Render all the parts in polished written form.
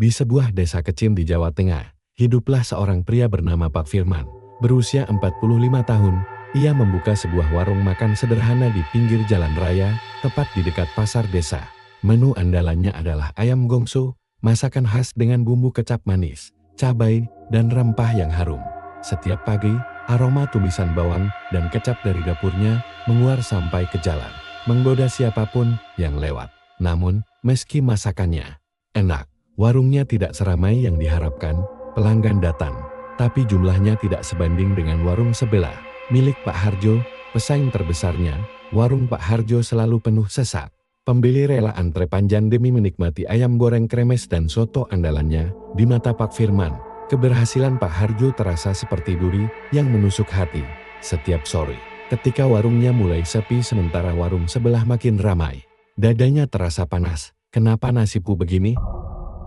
Di sebuah desa kecil di Jawa Tengah, hiduplah seorang pria bernama Pak Firman. Berusia 45 tahun, ia membuka sebuah warung makan sederhana di pinggir jalan raya, tepat di dekat pasar desa. Menu andalannya adalah ayam gongso, masakan khas dengan bumbu kecap manis, cabai, dan rempah yang harum. Setiap pagi, aroma tumisan bawang dan kecap dari dapurnya menguar sampai ke jalan, menggoda siapapun yang lewat. Namun, meski masakannya enak, warungnya tidak seramai yang diharapkan. Pelanggan datang, tapi jumlahnya tidak sebanding dengan warung sebelah, milik Pak Harjo, pesaing terbesarnya. Warung Pak Harjo selalu penuh sesak. Pembeli rela antre panjang demi menikmati ayam goreng kremes dan soto andalannya. Di mata Pak Firman, keberhasilan Pak Harjo terasa seperti duri yang menusuk hati. Setiap sore, ketika warungnya mulai sepi sementara warung sebelah makin ramai, dadanya terasa panas. Kenapa nasibku begini?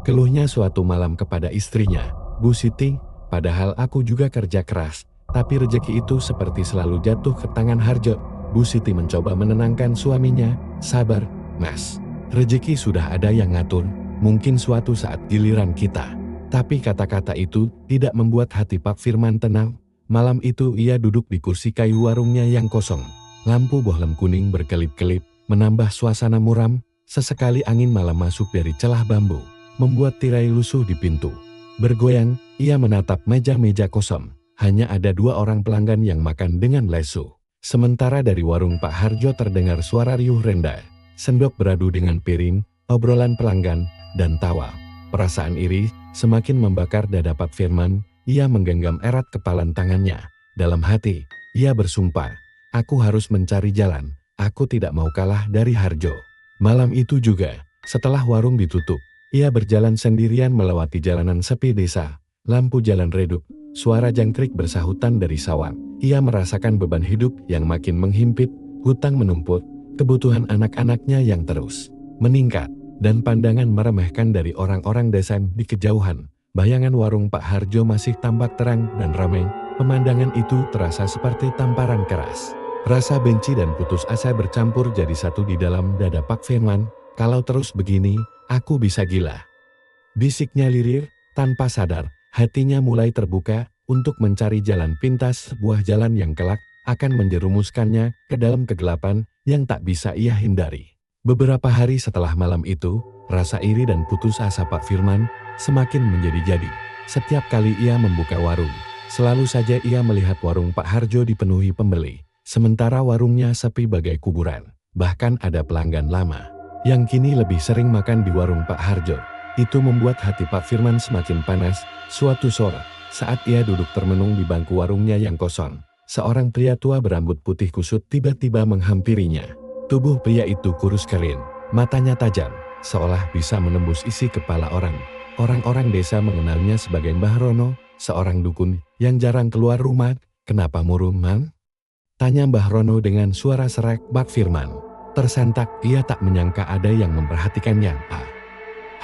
Keluhnya suatu malam kepada istrinya, Bu Siti, padahal aku juga kerja keras, tapi rejeki itu seperti selalu jatuh ke tangan Harjo. Bu Siti mencoba menenangkan suaminya, sabar, Mas. Rejeki sudah ada yang ngatur, mungkin suatu saat giliran kita. Tapi kata-kata itu tidak membuat hati Pak Firman tenang. Malam itu ia duduk di kursi kayu warungnya yang kosong. Lampu bohlam kuning berkelip-kelip, menambah suasana muram. Sesekali angin malam masuk dari celah bambu, membuat tirai lusuh di pintu bergoyang. Ia menatap meja-meja kosong. Hanya ada 2 orang pelanggan yang makan dengan lesu. Sementara dari warung Pak Harjo terdengar suara riuh rendah, sendok beradu dengan piring, obrolan pelanggan, dan tawa. Perasaan iri semakin membakar dada Pak Firman. Ia menggenggam erat kepalan tangannya. Dalam hati, ia bersumpah, aku harus mencari jalan. Aku tidak mau kalah dari Harjo. Malam itu juga, setelah warung ditutup, ia berjalan sendirian melewati jalanan sepi desa. Lampu jalan redup, suara jangkrik bersahutan dari sawah. Ia merasakan beban hidup yang makin menghimpit, hutang menumpuk, kebutuhan anak-anaknya yang terus meningkat, dan pandangan meremehkan dari orang-orang desa di kejauhan. Bayangan warung Pak Harjo masih tampak terang dan ramai. Pemandangan itu terasa seperti tamparan keras. Rasa benci dan putus asa bercampur jadi satu di dalam dada Pak Firman. Kalau terus begini, aku bisa gila. Bisiknya lirir, tanpa sadar, hatinya mulai terbuka untuk mencari jalan pintas, sebuah jalan yang kelak akan menjerumuskannya ke dalam kegelapan yang tak bisa ia hindari. Beberapa hari setelah malam itu, rasa iri dan putus asa Pak Firman semakin menjadi-jadi. Setiap kali ia membuka warung, selalu saja ia melihat warung Pak Harjo dipenuhi pembeli, sementara warungnya sepi bagai kuburan. Bahkan ada pelanggan lama yang kini lebih sering makan di warung Pak Harjo. Itu membuat hati Pak Firman semakin panas. Suatu sore, saat ia duduk termenung di bangku warungnya yang kosong, seorang pria tua berambut putih kusut tiba-tiba menghampirinya. Tubuh pria itu kurus kering, matanya tajam, seolah bisa menembus isi kepala orang. Orang-orang desa mengenalnya sebagai Mbah Rono, seorang dukun yang jarang keluar rumah. Kenapa murung, Man? Tanya Mbah Rono dengan suara serak. Pak Firman tersentak, ia tak menyangka ada yang memperhatikannya.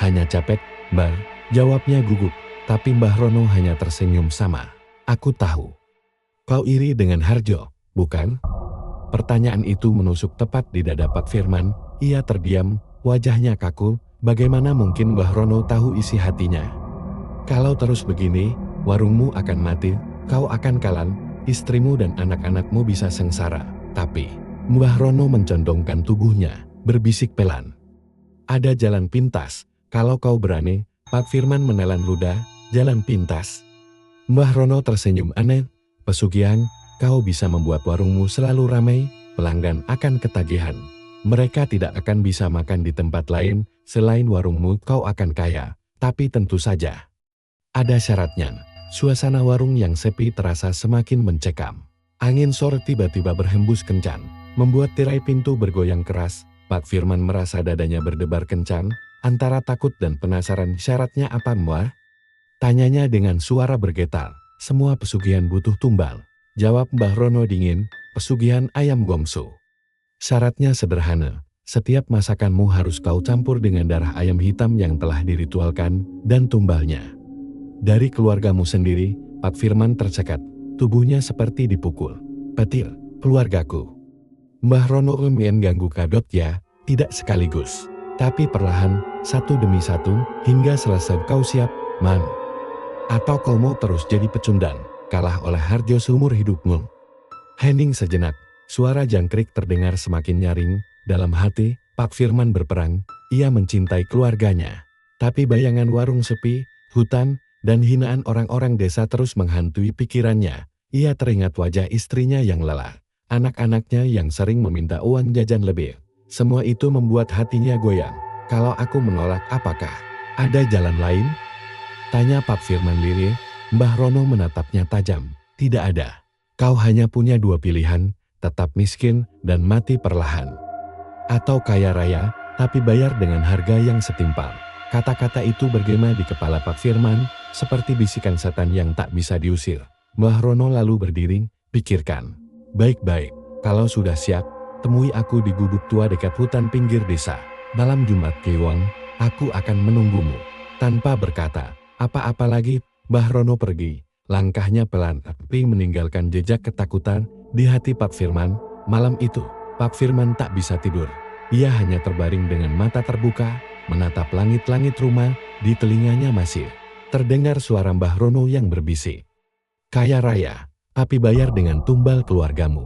Hanya capek, Mbah, jawabnya gugup. Tapi Mbah Rono hanya tersenyum sama. Aku tahu. Kau iri dengan Harjo, bukan? Pertanyaan itu menusuk tepat di dada Pak Firman. Ia terdiam, wajahnya kaku. Bagaimana mungkin Mbah Rono tahu isi hatinya? Kalau terus begini, warungmu akan mati, kau akan kalah, istrimu dan anak-anakmu bisa sengsara. Tapi, Mbah Rono mencondongkan tubuhnya, berbisik pelan. Ada jalan pintas, kalau kau berani. Pak Firman menelan ludah. Jalan pintas. Mbah Rono tersenyum aneh. Pesugihan, kau bisa membuat warungmu selalu ramai, pelanggan akan ketagihan. Mereka tidak akan bisa makan di tempat lain, selain warungmu. Kau akan kaya, tapi tentu saja ada syaratnya. Suasana warung yang sepi terasa semakin mencekam. Angin sore tiba-tiba berhembus kencang, membuat tirai pintu bergoyang keras. Pak Firman merasa dadanya berdebar kencang, antara takut dan penasaran. Syaratnya apa, Mbah? Tanyanya dengan suara bergetar. Semua pesugihan butuh tumbal, jawab Mbah Rono dingin. Pesugihan ayam gongso. Syaratnya sederhana, setiap masakanmu harus kau campur dengan darah ayam hitam yang telah diritualkan, dan tumbalnya dari keluargamu sendiri. Pak Firman tercekat, tubuhnya seperti dipukul. Petir, keluargaku. Mbah Rono ganggu kadot ya, tidak sekaligus. Tapi perlahan, satu demi satu, hingga selesai kau siap, Man. Atau kau mau terus jadi pecundang, kalah oleh Harjo seumur hidupmu. Hening sejenak, suara jangkrik terdengar semakin nyaring. Dalam hati, Pak Firman berperang, ia mencintai keluarganya. Tapi bayangan warung sepi, hutan, dan hinaan orang-orang desa terus menghantui pikirannya. Ia teringat wajah istrinya yang lelah, anak-anaknya yang sering meminta uang jajan lebih. Semua itu membuat hatinya goyang. Kalau aku menolak, apakah ada jalan lain? Tanya Pak Firman lirih. Mbah Rono menatapnya tajam. Tidak ada. Kau hanya punya dua pilihan, tetap miskin dan mati perlahan. Atau kaya raya, tapi bayar dengan harga yang setimpal. Kata-kata itu bergema di kepala Pak Firman, seperti bisikan setan yang tak bisa diusir. Mbah Rono lalu berdiri, pikirkan. Baik-baik, kalau sudah siap, temui aku di gubuk tua dekat hutan pinggir desa. Malam Jumat Kliwon, aku akan menunggumu. Tanpa berkata apa-apa lagi, Mbah Rono pergi. Langkahnya pelan tapi meninggalkan jejak ketakutan di hati Pak Firman. Malam itu, Pak Firman tak bisa tidur. Ia hanya terbaring dengan mata terbuka, menatap langit-langit rumah. Di telinganya masih terdengar suara Mbah Rono yang berbisik. Kaya raya, tapi bayar dengan tumbal keluargamu.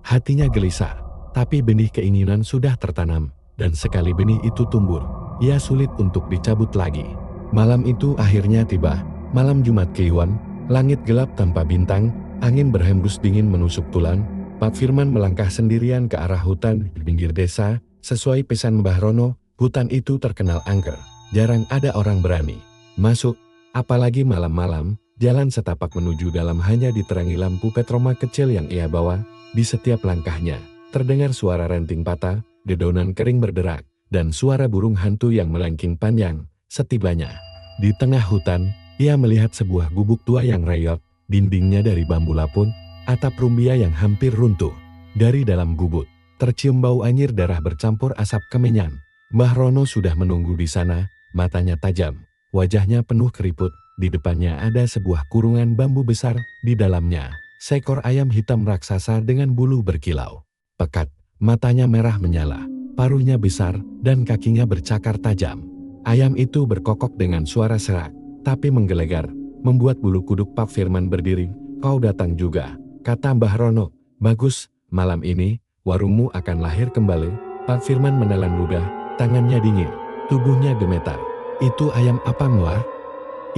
Hatinya gelisah, tapi benih keinginan sudah tertanam, dan sekali benih itu tumbuh, ia sulit untuk dicabut lagi. Malam itu akhirnya tiba, malam Jumat Kliwon, langit gelap tanpa bintang, angin berhembus dingin menusuk tulang. Pak Firman melangkah sendirian ke arah hutan di pinggir desa. Sesuai pesan Mbah Rono, hutan itu terkenal angker, jarang ada orang berani masuk, apalagi malam-malam. Jalan setapak menuju dalam hanya diterangi lampu petroma kecil yang ia bawa. Di setiap langkahnya, terdengar suara ranting patah, dedaunan kering berderak, dan suara burung hantu yang melengking panjang. Setibanya di tengah hutan, ia melihat sebuah gubuk tua yang reyot, dindingnya dari bambu lapun, atap rumbia yang hampir runtuh. Dari dalam gubuk, tercium bau anyir darah bercampur asap kemenyan. Mbah Rono sudah menunggu di sana, matanya tajam, wajahnya penuh keriput. Di depannya ada sebuah kurungan bambu besar, di dalamnya seekor ayam hitam raksasa dengan bulu berkilau. Pekat, matanya merah menyala, paruhnya besar, dan kakinya bercakar tajam. Ayam itu berkokok dengan suara serak, tapi menggelegar, membuat bulu kuduk Pak Firman berdiri. Kau datang juga, kata Mbah Rono. Bagus, malam ini, warungmu akan lahir kembali. Pak Firman menelan ludah, tangannya dingin, tubuhnya gemetar. Itu ayam apa, Mbah?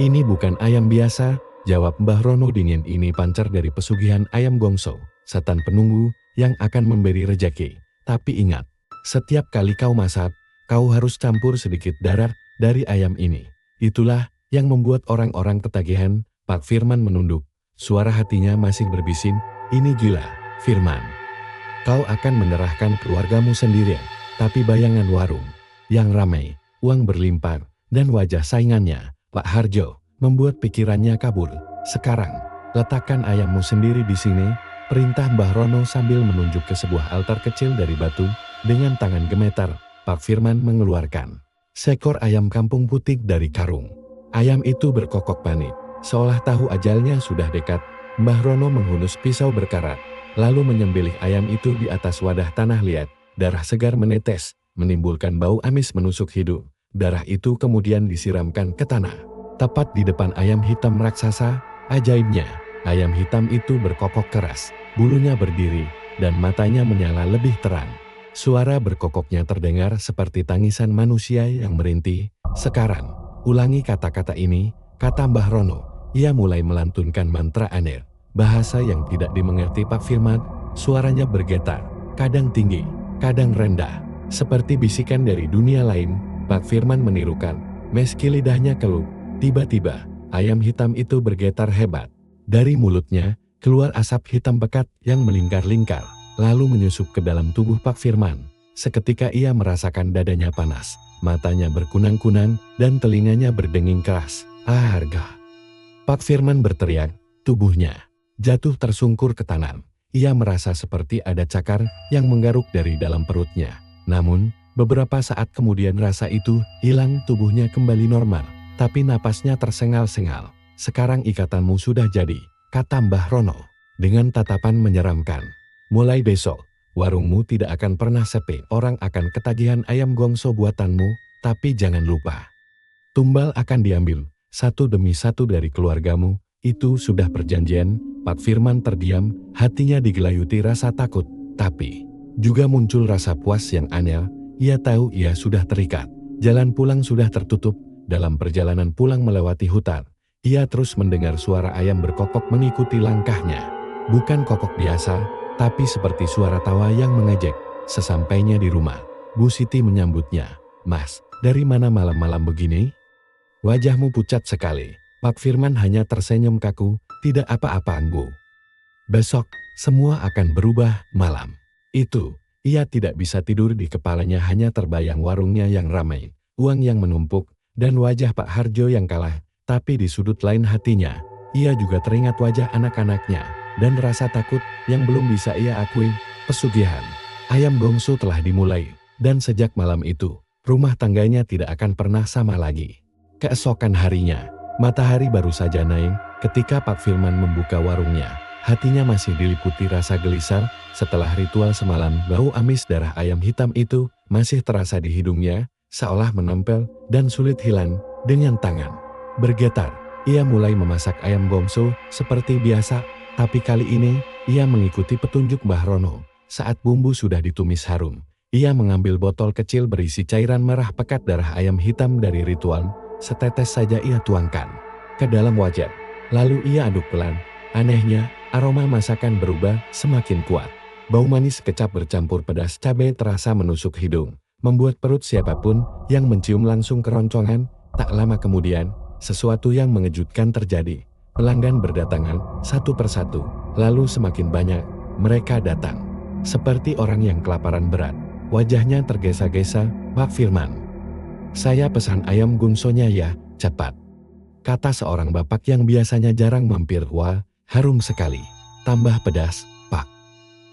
Ini bukan ayam biasa, jawab Mbah Rono dingin. Ini pancar dari pesugihan ayam gongso, setan penunggu yang akan memberi rejeki. Tapi ingat, setiap kali kau masak, kau harus campur sedikit darah dari ayam ini. Itulah yang membuat orang-orang ketagihan. Pak Firman menunduk. Suara hatinya masih berbisin, ini gila, Firman. Kau akan menyerahkan keluargamu sendirian, tapi bayangan warung yang ramai, uang berlimpah, dan wajah saingannya, Pak Harjo, membuat pikirannya kabur. Sekarang, letakkan ayammu sendiri di sini, perintah Mbah Rono sambil menunjuk ke sebuah altar kecil dari batu. Dengan tangan gemetar, Pak Firman mengeluarkan seekor ayam kampung putih dari karung. Ayam itu berkokok panik, seolah tahu ajalnya sudah dekat. Mbah Rono menghunus pisau berkarat, lalu menyembelih ayam itu di atas wadah tanah liat. Darah segar menetes, menimbulkan bau amis menusuk hidung. Darah itu kemudian disiramkan ke tanah. Tepat di depan ayam hitam raksasa, ajaibnya, ayam hitam itu berkokok keras, bulunya berdiri, dan matanya menyala lebih terang. Suara berkokoknya terdengar seperti tangisan manusia yang merintih. Sekarang, ulangi kata-kata ini, kata Mbah Rono. Ia mulai melantunkan mantra aneh, bahasa yang tidak dimengerti Pak Firman. Suaranya bergetar, kadang tinggi, kadang rendah, seperti bisikan dari dunia lain. Pak Firman menirukan, meski lidahnya keluh. Tiba-tiba, ayam hitam itu bergetar hebat. Dari mulutnya, keluar asap hitam pekat yang melingkar-lingkar, lalu menyusup ke dalam tubuh Pak Firman. Seketika ia merasakan dadanya panas, matanya berkunang-kunang, dan telinganya berdenging keras. Harga! Pak Firman berteriak, tubuhnya jatuh tersungkur ke tanah. Ia merasa seperti ada cakar yang menggaruk dari dalam perutnya. Namun, beberapa saat kemudian rasa itu hilang, tubuhnya kembali normal, tapi napasnya tersengal-sengal. Sekarang ikatanmu sudah jadi, kata Mbah Rono dengan tatapan menyeramkan. Mulai besok, Warungmu tidak akan pernah sepi. Orang akan ketagihan ayam gongso buatanmu, tapi jangan lupa. Tumbal akan diambil, satu demi satu dari keluargamu. Itu sudah perjanjian. Pak Firman terdiam, hatinya digelayuti rasa takut, tapi juga muncul rasa puas yang aneh. Ia tahu ia sudah terikat. Jalan pulang sudah tertutup. Dalam perjalanan pulang melewati hutan, ia terus mendengar suara ayam berkokok mengikuti langkahnya. Bukan kokok biasa, tapi seperti suara tawa yang mengejek. Sesampainya di rumah, Bu Siti menyambutnya. "Mas, dari mana malam-malam begini? Wajahmu pucat sekali." Pak Firman hanya tersenyum kaku. "Tidak apa-apaan, Bu. Besok, semua akan berubah." Malam itu, ia tidak bisa tidur. Di kepalanya hanya terbayang warungnya yang ramai, uang yang menumpuk, dan wajah Pak Harjo yang kalah. Tapi di sudut lain hatinya, ia juga teringat wajah anak-anaknya, dan rasa takut yang belum bisa ia akui. Pesugihan ayam gongso telah dimulai, dan sejak malam itu, rumah tangganya tidak akan pernah sama lagi. Keesokan harinya, matahari baru saja naik ketika Pak Firman membuka warungnya. Hatinya masih diliputi rasa gelisah. Setelah ritual semalam, bau amis darah ayam hitam itu masih terasa di hidungnya, seolah menempel dan sulit hilang. Dengan tangan bergetar, ia mulai memasak ayam gongso seperti biasa, tapi kali ini ia mengikuti petunjuk Mbah Rono. Saat bumbu sudah ditumis harum, ia mengambil botol kecil berisi cairan merah pekat darah ayam hitam dari ritual. Setetes saja ia tuangkan ke dalam wajan, lalu ia aduk pelan. Anehnya, aroma masakan berubah semakin kuat. Bau manis kecap bercampur pedas cabai terasa menusuk hidung, membuat perut siapapun yang mencium langsung keroncongan. Tak lama kemudian, sesuatu yang mengejutkan terjadi. Pelanggan berdatangan satu persatu, lalu semakin banyak. Mereka datang seperti orang yang kelaparan berat. Wajahnya tergesa-gesa. "Pak Firman, saya pesan ayam gongsonya ya, cepat," kata seorang bapak yang biasanya jarang mampir. "Wah, harum sekali. Tambah pedas, Pak,"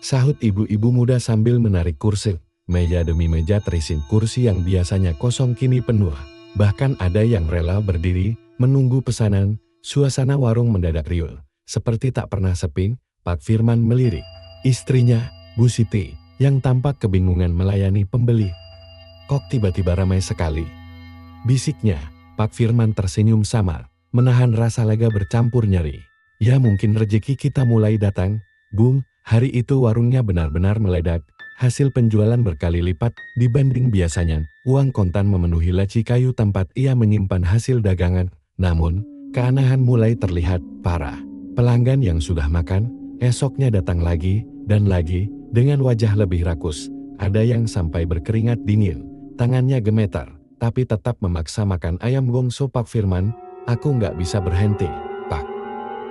sahut ibu-ibu muda sambil menarik kursi. Meja demi meja terisi. Kursi yang biasanya kosong kini penuh. Bahkan ada yang rela berdiri menunggu pesanan. Suasana warung mendadak riuh, seperti tak pernah sepi. Pak Firman melirik istrinya, Bu Siti, yang tampak kebingungan melayani pembeli. "Kok tiba-tiba ramai sekali?" bisiknya. Pak Firman tersenyum samar, menahan rasa lega bercampur nyeri. "Ya mungkin rezeki kita mulai datang, Bu." Hari itu warungnya benar-benar meledak. Hasil penjualan berkali lipat dibanding biasanya. Uang kontan memenuhi laci kayu tempat ia menyimpan hasil dagangan. Namun, keanehan mulai terlihat parah. Pelanggan yang sudah makan, esoknya datang lagi dan lagi dengan wajah lebih rakus. Ada yang sampai berkeringat dingin, tangannya gemetar, tapi tetap memaksa makan ayam gongso Pak Firman. "Aku nggak bisa berhenti, Pak.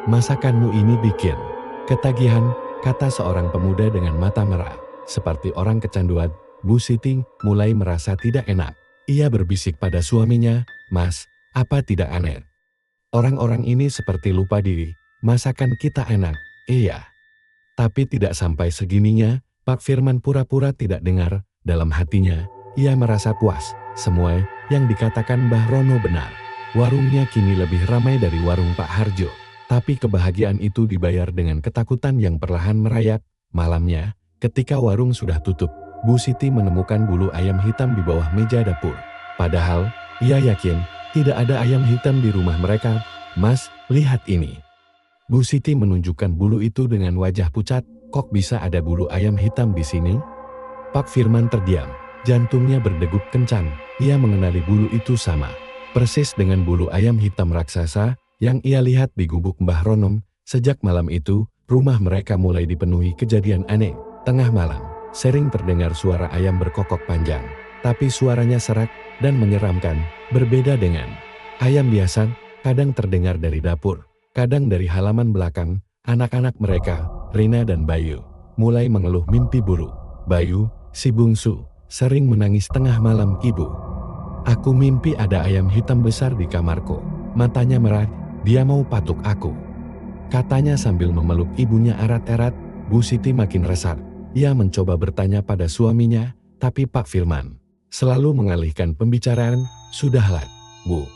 Masakanmu ini bikin ketagihan," kata seorang pemuda dengan mata merah. Seperti orang kecanduan, Bu Siti mulai merasa tidak enak. Ia berbisik pada suaminya, "Mas, apa tidak aneh? Orang-orang ini seperti lupa diri. Masakan kita enak." "Iya." Tapi tidak sampai segininya. Pak Firman pura-pura tidak dengar. Dalam hatinya, ia merasa puas. Semua yang dikatakan Mbah Rono benar. Warungnya kini lebih ramai dari warung Pak Harjo. Tapi kebahagiaan itu dibayar dengan ketakutan yang perlahan merayap. Malamnya, ketika warung sudah tutup, Bu Siti menemukan bulu ayam hitam di bawah meja dapur. Padahal, ia yakin tidak ada ayam hitam di rumah mereka. "Mas, lihat ini." Bu Siti menunjukkan bulu itu dengan wajah pucat. "Kok bisa ada bulu ayam hitam di sini?" Pak Firman terdiam. Jantungnya berdegup kencang. Ia mengenali bulu itu sama persis dengan bulu ayam hitam raksasa yang ia lihat di gubuk Mbah Ronom. Sejak malam itu, rumah mereka mulai dipenuhi kejadian aneh. Tengah malam, sering terdengar suara ayam berkokok panjang, tapi suaranya serak dan menyeramkan. Berbeda dengan ayam biasa, kadang terdengar dari dapur, kadang dari halaman belakang. Anak-anak mereka, Rina dan Bayu, mulai mengeluh mimpi buruk. Bayu, si bungsu, sering menangis tengah malam. "Ibu, aku mimpi ada ayam hitam besar di kamarku." Matanya merah, "Dia mau patuk aku," katanya sambil memeluk ibunya erat-erat. Bu Siti makin resah. Ia mencoba bertanya pada suaminya, tapi Pak Firman selalu mengalihkan pembicaraan. "Sudahlah, Bu.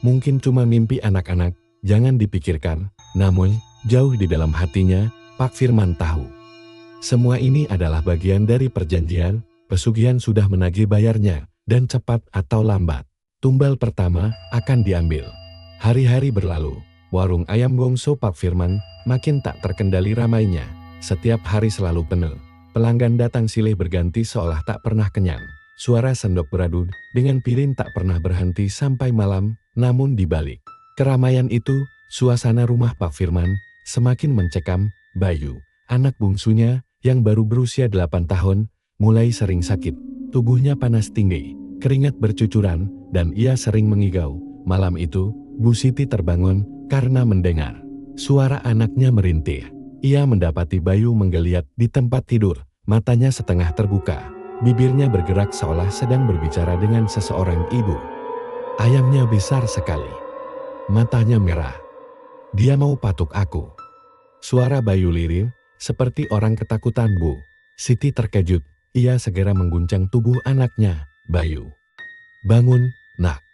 Mungkin cuma mimpi anak-anak, jangan dipikirkan." Namun, jauh di dalam hatinya, Pak Firman tahu Semua ini adalah bagian dari perjanjian, pesugihan sudah menagih bayarnya, dan cepat atau lambat, tumbal pertama akan diambil. Hari-hari berlalu, warung ayam Gongso Pak Firman makin tak terkendali ramainya. Setiap hari selalu penuh. Pelanggan datang silih berganti seolah tak pernah kenyang. Suara sendok beradu dengan piring tak pernah berhenti sampai malam, namun di balik keramaian itu, suasana rumah Pak Firman semakin mencekam. Bayu, anak bungsunya yang baru berusia 8 tahun, mulai sering sakit. Tubuhnya panas tinggi, keringat bercucuran, dan ia sering mengigau. Malam itu, Bu Siti terbangun karena mendengar suara anaknya merintih. Ia mendapati Bayu menggeliat di tempat tidur, matanya setengah terbuka. Bibirnya bergerak seolah sedang berbicara dengan seseorang ibu. Ayamnya besar sekali. Matanya merah. Dia mau patuk aku. Suara Bayu lirih, seperti orang ketakutan. Bu Siti terkejut. Ia segera mengguncang tubuh anaknya. Bayu, bangun, nak.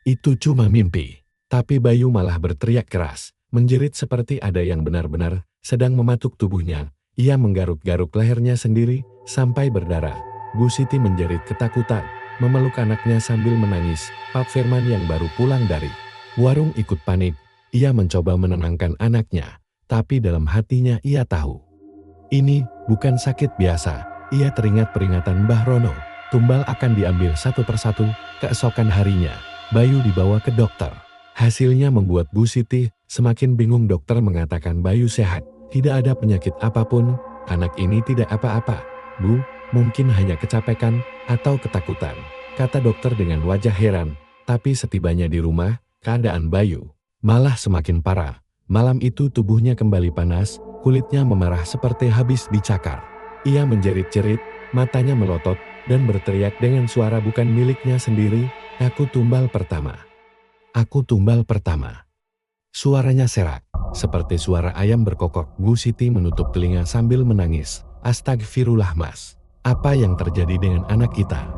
Itu cuma mimpi. Tapi Bayu malah berteriak keras, menjerit seperti ada yang benar-benar sedang mematuk tubuhnya. Ia menggaruk-garuk lehernya sendiri sampai berdarah. Bu Siti menjerit ketakutan, memeluk anaknya sambil menangis. Pak Firman yang baru pulang dari warung ikut panik. Ia mencoba menenangkan anaknya, tapi dalam hatinya ia tahu ini bukan sakit biasa. Ia teringat peringatan Mbah Rono, tumbal akan diambil satu persatu. Keesokan harinya, Bayu dibawa ke dokter. Hasilnya membuat Bu Siti semakin bingung. Dokter mengatakan Bayu sehat, tidak ada penyakit apapun, anak ini tidak apa-apa. Bu, mungkin hanya kecapekan atau ketakutan, kata dokter dengan wajah heran. Tapi setibanya di rumah, keadaan Bayu malah semakin parah. Malam itu tubuhnya kembali panas, kulitnya memerah seperti habis dicakar. Ia menjerit-jerit, matanya melotot, dan berteriak dengan suara bukan miliknya sendiri, "Aku tumbal pertama. Aku tumbal pertama." Suaranya serak, seperti suara ayam berkokok. Bu Siti menutup telinga sambil menangis. Astagfirullah mas, apa yang terjadi dengan anak kita?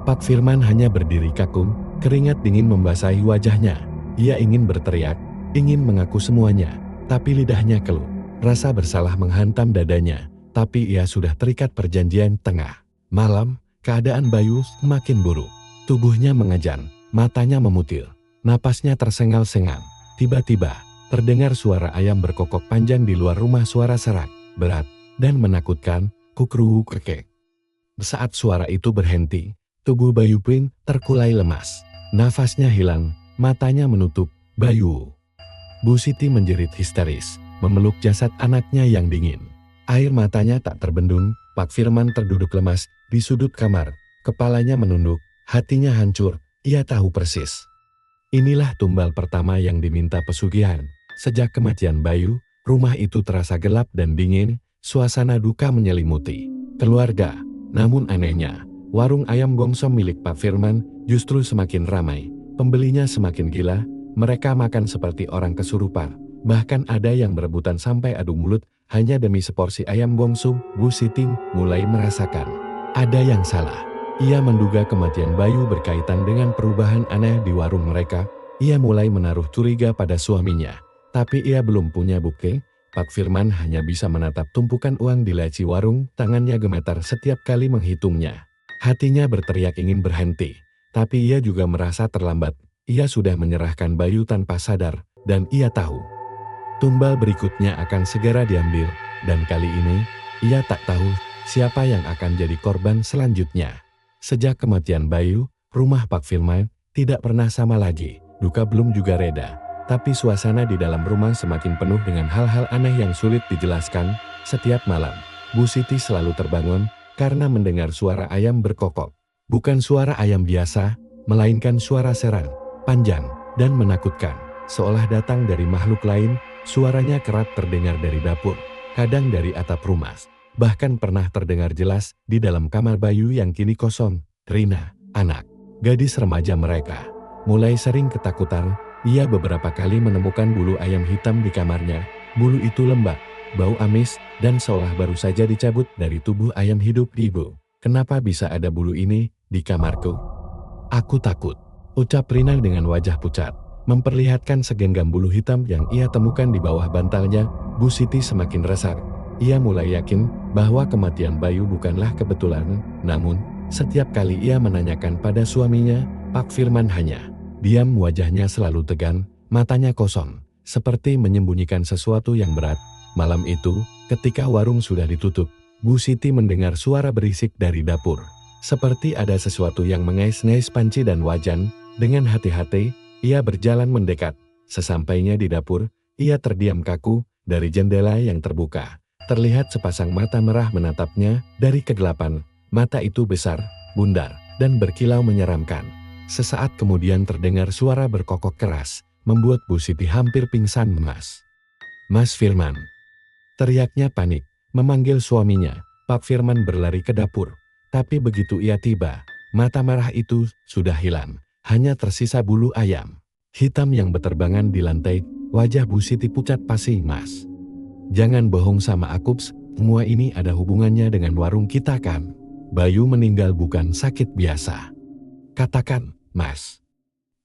Pak Firman hanya berdiri kaku, keringat dingin membasahi wajahnya. Ia ingin berteriak, ingin mengaku semuanya, tapi lidahnya keluh. Rasa bersalah menghantam dadanya, tapi ia sudah terikat perjanjian. Tengah malam, keadaan Bayu makin buruk. Tubuhnya mengejan, matanya memutil, napasnya tersengal-sengal. Tiba-tiba, terdengar suara ayam berkokok panjang di luar rumah. Suara serak, berat, dan menakutkan, kukruhu kekek. Saat suara itu berhenti, tubuh Bayu pun terkulai lemas. Nafasnya hilang, matanya menutup. Bayu. Bu Siti menjerit histeris, memeluk jasad anaknya yang dingin. Air matanya tak terbendung. Pak Firman terduduk lemas di sudut kamar, kepalanya menunduk, hatinya hancur. Ia tahu persis. Inilah tumbal pertama yang diminta pesugihan. Sejak kematian Bayu, rumah itu terasa gelap dan dingin, suasana duka menyelimuti keluarga. Namun anehnya, warung ayam Gongso milik Pak Firman justru semakin ramai. Pembelinya semakin gila, mereka makan seperti orang kesurupan. Bahkan ada yang berebutan sampai adu mulut hanya demi seporsi ayam Gongso. Bu Siti mulai merasakan ada yang salah. Ia menduga kematian Bayu berkaitan dengan perubahan aneh di warung mereka. Ia mulai menaruh curiga pada suaminya, tapi ia belum punya bukti. Pak Firman hanya bisa menatap tumpukan uang di laci warung, tangannya gemetar setiap kali menghitungnya. Hatinya berteriak ingin berhenti, tapi ia juga merasa terlambat. Ia sudah menyerahkan Bayu tanpa sadar, dan ia tahu tumbal berikutnya akan segera diambil, dan kali ini, ia tak tahu siapa yang akan jadi korban selanjutnya. Sejak kematian Bayu, rumah Pak Firman tidak pernah sama lagi. Duka belum juga reda, tapi suasana di dalam rumah semakin penuh dengan hal-hal aneh yang sulit dijelaskan. Setiap malam, Bu Siti selalu terbangun karena mendengar suara ayam berkokok. Bukan suara ayam biasa, melainkan suara serang, panjang, dan menakutkan, seolah datang dari makhluk lain. Suaranya kerap terdengar dari dapur, kadang dari atap rumah, bahkan pernah terdengar jelas di dalam kamar Bayu yang kini kosong. Rina, anak gadis remaja mereka, mulai sering ketakutan. Ia beberapa kali menemukan bulu ayam hitam di kamarnya. Bulu itu lembab, bau amis, dan seolah baru saja dicabut dari tubuh ayam hidup. Ibu, kenapa bisa ada bulu ini di kamarku? Aku takut, ucap Rina dengan wajah pucat, memperlihatkan segenggam bulu hitam yang ia temukan di bawah bantalnya. Bu Siti semakin resah. ia mulai yakin bahwa kematian Bayu bukanlah kebetulan. Namun, setiap kali ia menanyakan pada suaminya, Pak Firman hanya diam, wajahnya selalu tegang, matanya kosong, seperti menyembunyikan sesuatu yang berat. Malam itu, ketika warung sudah ditutup, Bu Siti mendengar suara berisik dari dapur. Seperti ada sesuatu yang mengais-ngais panci dan wajan. Dengan hati-hati, ia berjalan mendekat. Sesampainya di dapur, ia terdiam kaku. Dari jendela yang terbuka, terlihat sepasang mata merah menatapnya dari kegelapan. Mata itu besar, bundar, dan berkilau menyeramkan. Sesaat kemudian terdengar suara berkokok keras, membuat Bu Siti hampir pingsan. Mas Firman. Teriaknya panik, memanggil suaminya. Pak Firman berlari ke dapur. Tapi begitu ia tiba, mata merah itu sudah hilang. Hanya tersisa bulu ayam hitam yang berterbangan di lantai. Wajah Bu Siti pucat pasi. Mas, jangan bohong sama aku, semua ini ada hubungannya dengan warung kita kan? Bayu meninggal bukan sakit biasa. Katakan, Mas.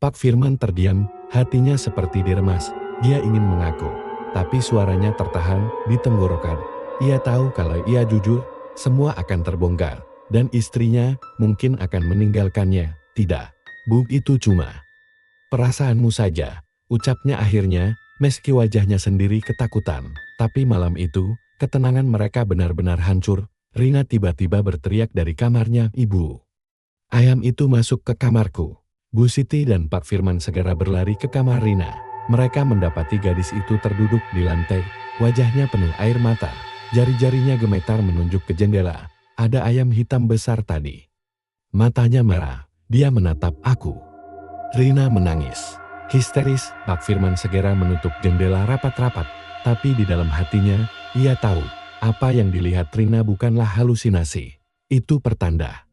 Pak Firman terdiam, hatinya seperti diremas. Dia ingin mengaku, tapi suaranya tertahan di tenggorokan. Ia tahu kalau ia jujur, semua akan terbongkar, dan istrinya mungkin akan meninggalkannya. Tidak, Bu, itu cuma perasaanmu saja, ucapnya akhirnya, meski wajahnya sendiri ketakutan. Tapi malam itu, ketenangan mereka benar-benar hancur. Rina tiba-tiba berteriak dari kamarnya, "Ibu, ayam itu masuk ke kamarku." Bu Siti dan Pak Firman segera berlari ke kamar Rina. Mereka mendapati gadis itu terduduk di lantai, wajahnya penuh air mata. Jari-jarinya gemetar menunjuk ke jendela. Ada ayam hitam besar tadi. Matanya merah, dia menatap aku. Rina menangis histeris. Pak Firman segera menutup jendela rapat-rapat. Tapi di dalam hatinya, ia tahu, apa yang dilihat Rina bukanlah halusinasi. Itu pertanda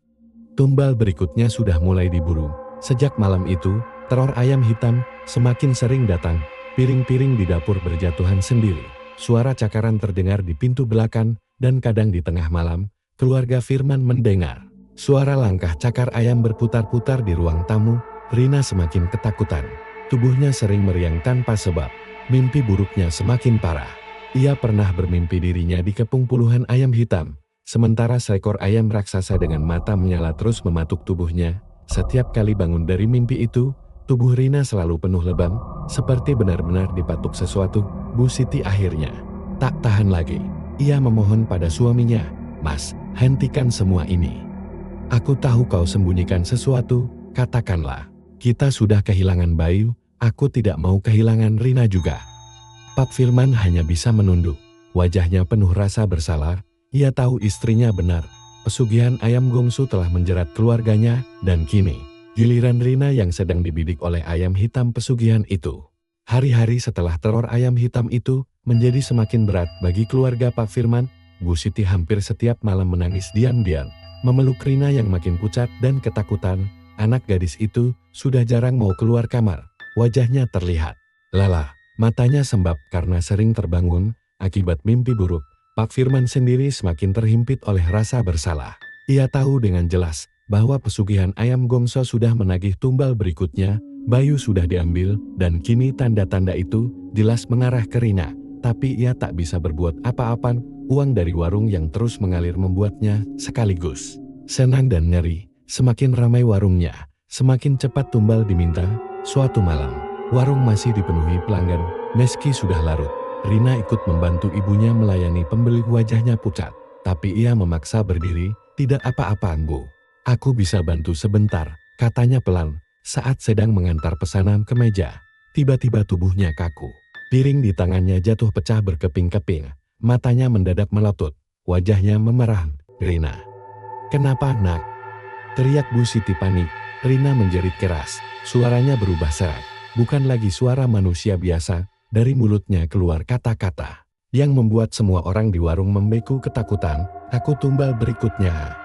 tumbal berikutnya sudah mulai diburu. Sejak malam itu, teror ayam hitam semakin sering datang. Piring-piring di dapur berjatuhan sendiri. Suara cakaran terdengar di pintu belakang, dan kadang di tengah malam, keluarga Firman mendengar suara langkah cakar ayam berputar-putar di ruang tamu. Rina semakin ketakutan. Tubuhnya sering meriang tanpa sebab. Mimpi buruknya semakin parah. Ia pernah bermimpi dirinya dikepung puluhan ayam hitam. Sementara seekor ayam raksasa dengan mata menyala terus mematuk tubuhnya. Setiap kali bangun dari mimpi itu, tubuh Rina selalu penuh lebam, seperti benar-benar dipatuk sesuatu. Bu Siti akhirnya tak tahan lagi. Ia memohon pada suaminya, "Mas, hentikan semua ini. Aku tahu kau sembunyikan sesuatu, katakanlah. Kita sudah kehilangan Bayu, aku tidak mau kehilangan Rina juga." Pak Firman hanya bisa menunduk. Wajahnya penuh rasa bersalah. Ia tahu istrinya benar. Pesugihan ayam gongsu telah menjerat keluarganya, dan kini, giliran Rina yang sedang dibidik oleh ayam hitam pesugihan itu. Hari-hari setelah teror ayam hitam itu, menjadi semakin berat bagi keluarga Pak Firman. Bu Siti hampir setiap malam menangis diam-diam, memeluk Rina yang makin pucat dan ketakutan. Anak gadis itu sudah jarang mau keluar kamar. Wajahnya terlihat lelah, matanya sembab karena sering terbangun akibat mimpi buruk. Pak Firman sendiri semakin terhimpit oleh rasa bersalah. Ia tahu dengan jelas bahwa pesugihan ayam gongso sudah menagih tumbal berikutnya. Bayu sudah diambil, dan kini tanda-tanda itu jelas mengarah ke Rina. Tapi ia tak bisa berbuat apa-apa. Uang dari warung yang terus mengalir membuatnya sekaligus senang dan ngeri. Semakin ramai warungnya, semakin cepat tumbal diminta. Suatu malam, warung masih dipenuhi pelanggan. Meski sudah larut, Rina ikut membantu ibunya melayani pembeli. Wajahnya pucat, tapi ia memaksa berdiri. "Tidak apa-apa, Bu. Aku bisa bantu sebentar," katanya pelan, saat sedang mengantar pesanan ke meja. Tiba-tiba tubuhnya kaku. Piring di tangannya jatuh pecah berkeping-keping. Matanya mendadak melotot. Wajahnya memerah. "Rina, kenapa, Nak?" teriak Bu Siti panik. Rina menjerit keras. Suaranya berubah serak. Bukan lagi suara manusia biasa. Dari mulutnya keluar kata-kata yang membuat semua orang di warung membeku ketakutan. "Aku tumbal berikutnya."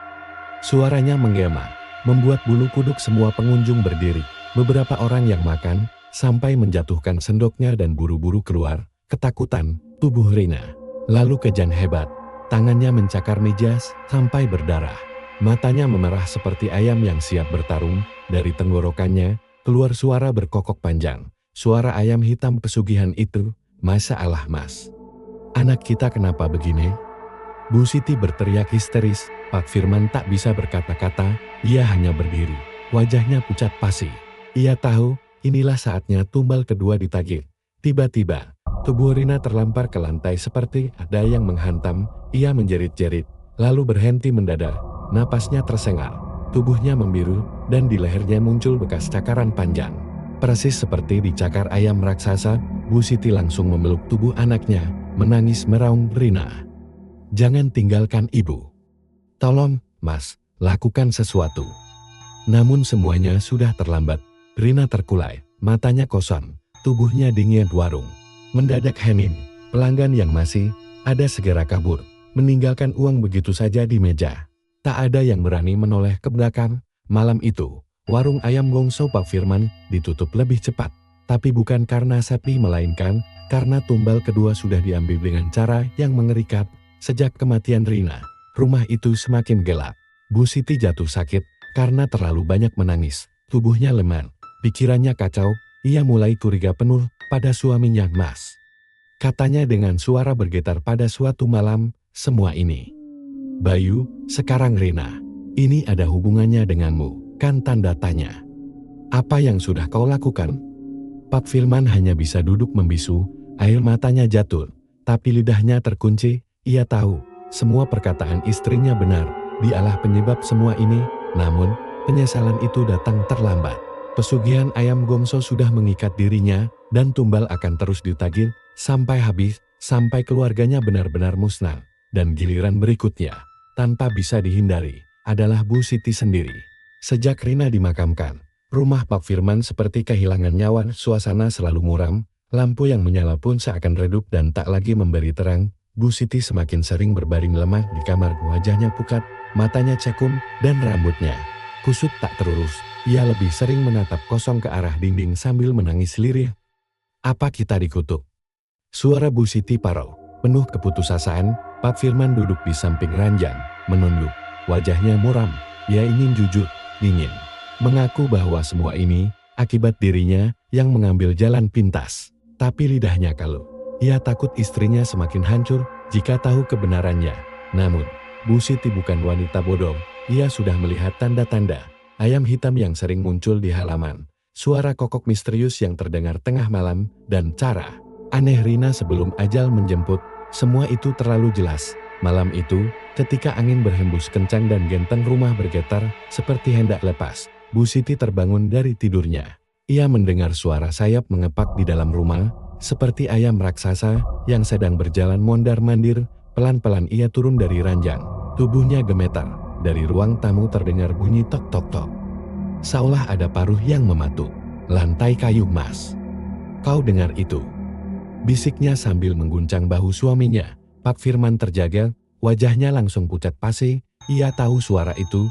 Suaranya menggema, membuat bulu kuduk semua pengunjung berdiri. Beberapa orang yang makan sampai menjatuhkan sendoknya dan buru-buru keluar. Ketakutan, tubuh Rina lalu kejang hebat. Tangannya mencakar meja sampai berdarah. Matanya memerah seperti ayam yang siap bertarung. Dari tenggorokannya keluar suara berkokok panjang. Suara ayam hitam pesugihan itu, "Masalah, Mas. Anak kita kenapa begini? Bu Siti berteriak histeris. Pak Firman tak bisa berkata-kata, ia hanya berdiri. Wajahnya pucat pasi. Ia tahu, inilah saatnya tumbal kedua ditagih. Tiba-tiba, tubuh Rina terlempar ke lantai seperti ada yang menghantam. Ia menjerit-jerit, lalu berhenti mendadak. Napasnya tersengal, tubuhnya membiru, dan di lehernya muncul bekas cakaran panjang. Persis seperti dicakar ayam raksasa, Bu Siti langsung memeluk tubuh anaknya, menangis meraung, "Rina, jangan tinggalkan ibu. Tolong, Mas, lakukan sesuatu." Namun semuanya sudah terlambat. Rina terkulai, matanya kosong, tubuhnya dingin warung. Mendadak hening, pelanggan yang masih ada segera kabur, meninggalkan uang begitu saja di meja. Tak ada yang berani menoleh ke belakang. Malam itu, warung ayam Gongso Pak Firman ditutup lebih cepat. Tapi bukan karena sepi, melainkan karena tumbal kedua sudah diambil dengan cara yang mengerikan. Sejak kematian Rina, rumah itu semakin gelap. Bu Siti jatuh sakit karena terlalu banyak menangis. Tubuhnya lemah, pikirannya kacau. Ia mulai curiga penuh pada suaminya, "Mas," katanya dengan suara bergetar pada suatu malam, "semua ini, Bayu, sekarang Rina, ini ada hubungannya denganmu, kan?" tanda tanya. "Apa yang sudah kau lakukan?" Pak Firman hanya bisa duduk membisu, air matanya jatuh, tapi lidahnya terkunci. Ia tahu, semua perkataan istrinya benar, dialah penyebab semua ini. Namun, penyesalan itu datang terlambat. Pesugihan ayam Gongso sudah mengikat dirinya, dan tumbal akan terus ditagih sampai habis, sampai keluarganya benar-benar musnah. Dan giliran berikutnya, tanpa bisa dihindari, adalah Bu Siti sendiri. Sejak Rina dimakamkan, rumah Pak Firman seperti kehilangan nyawa. Suasana selalu muram, lampu yang menyala pun seakan redup dan tak lagi memberi terang. Bu Siti semakin sering berbaring lemah di kamar. Wajahnya pucat, matanya cekung, dan rambutnya kusut tak terurus. Ia lebih sering menatap kosong ke arah dinding sambil menangis lirih. "Apa kita dikutuk?" Suara Bu Siti parau, penuh keputusasaan. Pak Firman duduk di samping ranjang, menunduk. Wajahnya muram. Ia ingin jujur, ingin mengaku bahwa semua ini akibat dirinya yang mengambil jalan pintas. Tapi lidahnya kalu. Ia takut istrinya semakin hancur jika tahu kebenarannya. Namun, Bu Siti bukan wanita bodoh. Ia sudah melihat tanda-tanda ayam hitam yang sering muncul di halaman, suara kokok misterius yang terdengar tengah malam, dan cara aneh Rina sebelum ajal menjemput. Semua itu terlalu jelas. Malam itu, ketika angin berhembus kencang dan genteng rumah bergetar seperti hendak lepas, Bu Siti terbangun dari tidurnya. Ia mendengar suara sayap mengepak di dalam rumah, seperti ayam raksasa yang sedang berjalan mondar-mandir. Pelan-pelan ia turun dari ranjang, tubuhnya gemetar. Dari ruang tamu terdengar bunyi tok-tok-tok. Seolah ada paruh yang mematuk. "Lantai kayu, Mas. Kau dengar itu?" bisiknya sambil mengguncang bahu suaminya. Pak Firman terjaga, wajahnya langsung pucat pasi. Ia tahu suara itu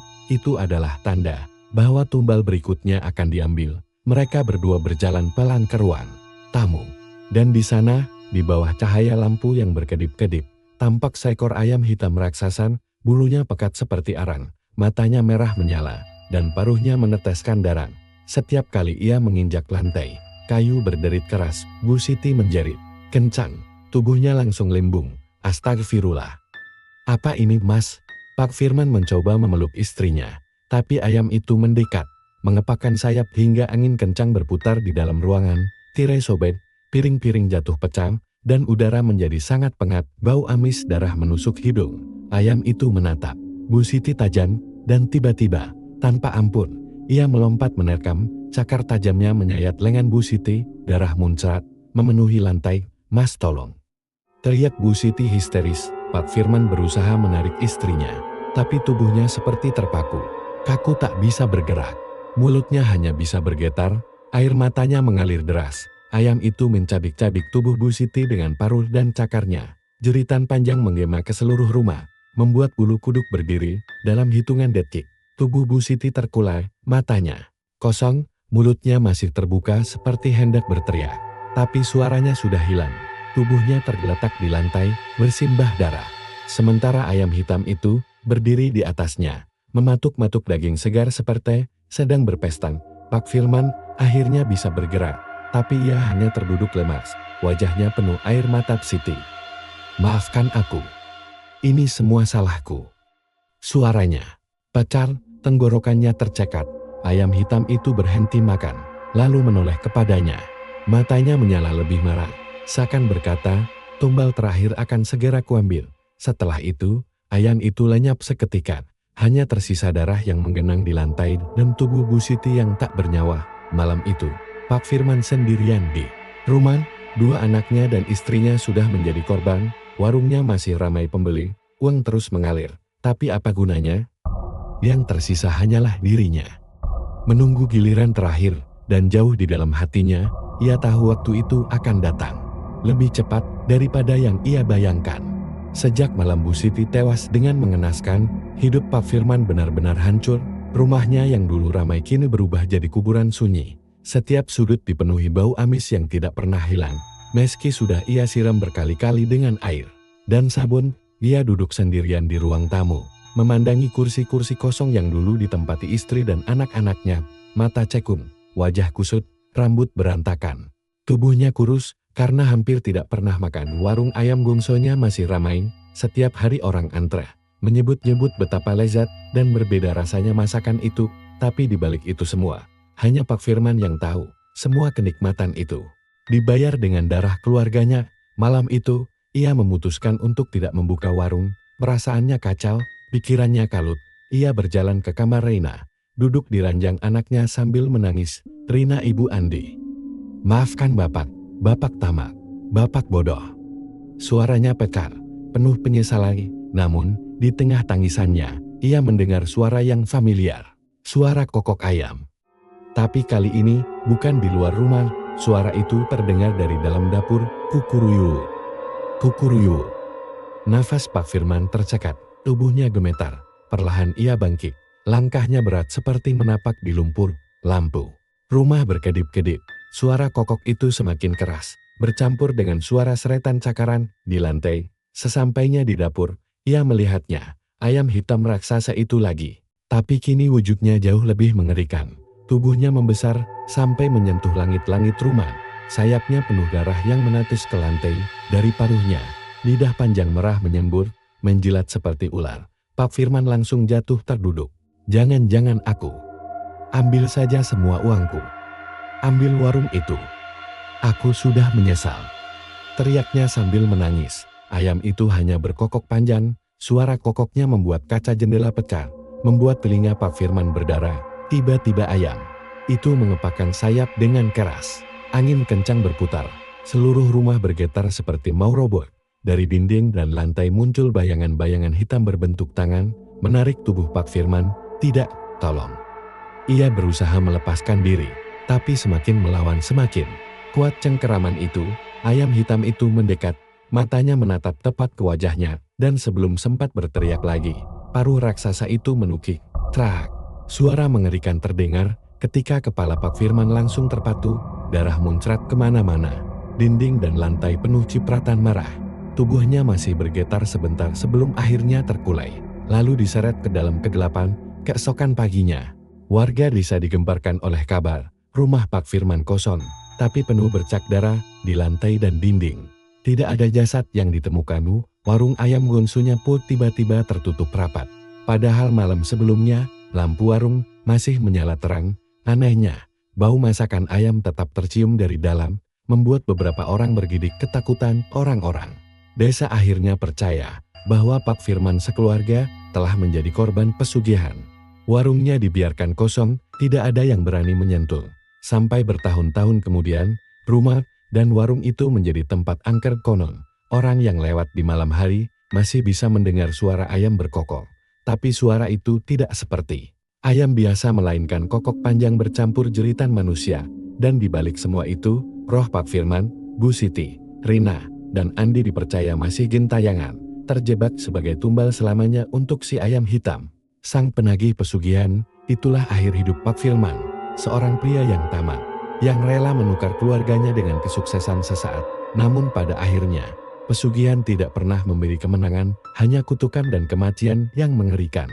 adalah tanda bahwa tumbal berikutnya akan diambil. Mereka berdua berjalan pelan ke ruang tamu. Dan di sana, di bawah cahaya lampu yang berkedip-kedip, tampak seekor ayam hitam raksasa. Bulunya pekat seperti arang, matanya merah menyala, dan paruhnya meneteskan darah. Setiap kali ia menginjak lantai, kayu berderit keras. Bu Siti menjerit kencang, tubuhnya langsung limbung. "Astagfirullah. Apa ini, Mas?" Pak Firman mencoba memeluk istrinya, tapi ayam itu mendekat, mengepakkan sayap hingga angin kencang berputar di dalam ruangan. Tirai sobek, piring-piring jatuh pecah, dan udara menjadi sangat pengap. Bau amis darah menusuk hidung. Ayam itu menatap Bu Siti tajam, dan tiba-tiba, tanpa ampun, ia melompat menerkam. Cakar tajamnya menyayat lengan Bu Siti. Darah muncrat, memenuhi lantai. "Mas, tolong!" teriak Bu Siti histeris. Pak Firman berusaha menarik istrinya, tapi tubuhnya seperti terpaku. Kaku, tak bisa bergerak. Mulutnya hanya bisa bergetar, air matanya mengalir deras. Ayam itu mencabik-cabik tubuh Bu Siti dengan paruh dan cakarnya. Jeritan panjang menggema ke seluruh rumah, membuat bulu kuduk berdiri. Dalam hitungan detik, tubuh Bu Siti terkulai, matanya kosong, mulutnya masih terbuka seperti hendak berteriak. Tapi suaranya sudah hilang. Tubuhnya tergeletak di lantai, bersimbah darah. Sementara ayam hitam itu berdiri di atasnya, mematuk-matuk daging segar seperti sedang berpesta. Pak Firman akhirnya bisa bergerak, tapi ia hanya terduduk lemas. Wajahnya penuh air mata. "Siti, Maafkan aku. Ini semua salahku. Suaranya pecar, tenggorokannya tercekat. Ayam hitam itu berhenti makan, lalu menoleh kepadanya. Matanya menyala lebih marah, seakan berkata, tumbal terakhir akan segera kuambil. Setelah itu, ayam itu lenyap seketika. Hanya tersisa darah yang menggenang di lantai dan tubuh Bu Siti yang tak bernyawa. Malam itu, Pak Firman sendirian di rumah. Dua anaknya dan istrinya sudah menjadi korban. Warungnya masih ramai pembeli, uang terus mengalir. Tapi apa gunanya? Yang tersisa hanyalah dirinya. Menunggu giliran terakhir, dan jauh di dalam hatinya, ia tahu waktu itu akan datang. Lebih cepat daripada yang ia bayangkan. Sejak malam Bu Siti tewas dengan mengenaskan, hidup Pak Firman benar-benar hancur. Rumahnya yang dulu ramai kini berubah jadi kuburan sunyi. Setiap sudut dipenuhi bau amis yang tidak pernah hilang. Meski sudah ia siram berkali-kali dengan air dan sabun, ia duduk sendirian di ruang tamu, memandangi kursi-kursi kosong yang dulu ditempati istri dan anak-anaknya. Mata cekung, wajah kusut, rambut berantakan. Tubuhnya kurus, karena hampir tidak pernah makan. Warung ayam gongsonya masih ramai, setiap hari orang antre, menyebut-nyebut betapa lezat dan berbeda rasanya masakan itu. Tapi di balik itu semua, hanya Pak Firman yang tahu, semua kenikmatan itu dibayar dengan darah keluarganya. Malam itu, ia memutuskan untuk tidak membuka warung. Perasaannya kacau, pikirannya kalut. Ia berjalan ke kamar Reina, duduk di ranjang anaknya sambil menangis. Rina, Ibu Andi. Maafkan Bapak, Bapak tamak, Bapak bodoh. Suaranya pekar, penuh penyesalan. Namun, di tengah tangisannya, ia mendengar suara yang familiar. Suara kokok ayam. Tapi kali ini, bukan di luar rumah. Suara itu terdengar dari dalam dapur. Kukuruyu. Kukuruyu. Nafas Pak Firman tercekat, tubuhnya gemetar. Perlahan ia bangkit. Langkahnya berat seperti menapak di lumpur. Lampu rumah berkedip-kedip. Suara kokok itu semakin keras, bercampur dengan suara seretan cakaran di lantai. Sesampainya di dapur, ia melihatnya, ayam hitam raksasa itu lagi. Tapi kini wujudnya jauh lebih mengerikan. Tubuhnya membesar sampai menyentuh langit-langit rumah. Sayapnya penuh darah yang menetes ke lantai. Dari paruhnya, lidah panjang merah menyembur, menjilat seperti ular. Pak Firman langsung jatuh terduduk. Jangan-jangan aku. Ambil saja semua uangku. Ambil warung itu. Aku sudah menyesal. Teriaknya sambil menangis. Ayam itu hanya berkokok panjang. Suara kokoknya membuat kaca jendela pecah, membuat telinga Pak Firman berdarah. Tiba-tiba ayam itu mengepakkan sayap dengan keras. Angin kencang berputar. Seluruh rumah bergetar seperti mau roboh. Dari dinding dan lantai muncul bayangan-bayangan hitam berbentuk tangan, menarik tubuh Pak Firman. Tidak, tolong. Ia berusaha melepaskan diri, tapi semakin melawan semakin kuat cengkeraman itu. Ayam hitam itu mendekat, matanya menatap tepat ke wajahnya, dan sebelum sempat berteriak lagi, paruh raksasa itu menukik. Trak! Suara mengerikan terdengar, ketika kepala Pak Firman langsung terpatu, darah muncrat kemana-mana. Dinding dan lantai penuh cipratan marah. Tubuhnya masih bergetar sebentar sebelum akhirnya terkulai, lalu diseret ke dalam kegelapan. Keesokan paginya, warga desa digemparkan oleh kabar, rumah Pak Firman kosong, tapi penuh bercak darah di lantai dan dinding. Tidak ada jasad yang ditemukan. Warung ayam gongsonya pun tiba-tiba tertutup rapat. Padahal malam sebelumnya, lampu warung masih menyala terang. Anehnya, bau masakan ayam tetap tercium dari dalam, membuat beberapa orang bergidik ketakutan. Orang-orang desa akhirnya percaya bahwa Pak Firman sekeluarga telah menjadi korban pesugihan. Warungnya dibiarkan kosong, tidak ada yang berani menyentuh. Sampai bertahun-tahun kemudian, rumah dan warung itu menjadi tempat angker konon. Orang yang lewat di malam hari masih bisa mendengar suara ayam berkokok. Tapi suara itu tidak seperti ayam biasa, melainkan kokok panjang bercampur jeritan manusia. Dan di balik semua itu, roh Pak Firman, Bu Siti, Rina, dan Andi dipercaya masih gentayangan, terjebak sebagai tumbal selamanya untuk si ayam hitam. Sang penagih pesugihan, itulah akhir hidup Pak Firman, seorang pria yang tamak, yang rela menukar keluarganya dengan kesuksesan sesaat. Namun pada akhirnya, pesugihan tidak pernah memberi kemenangan, hanya kutukan dan kematian yang mengerikan.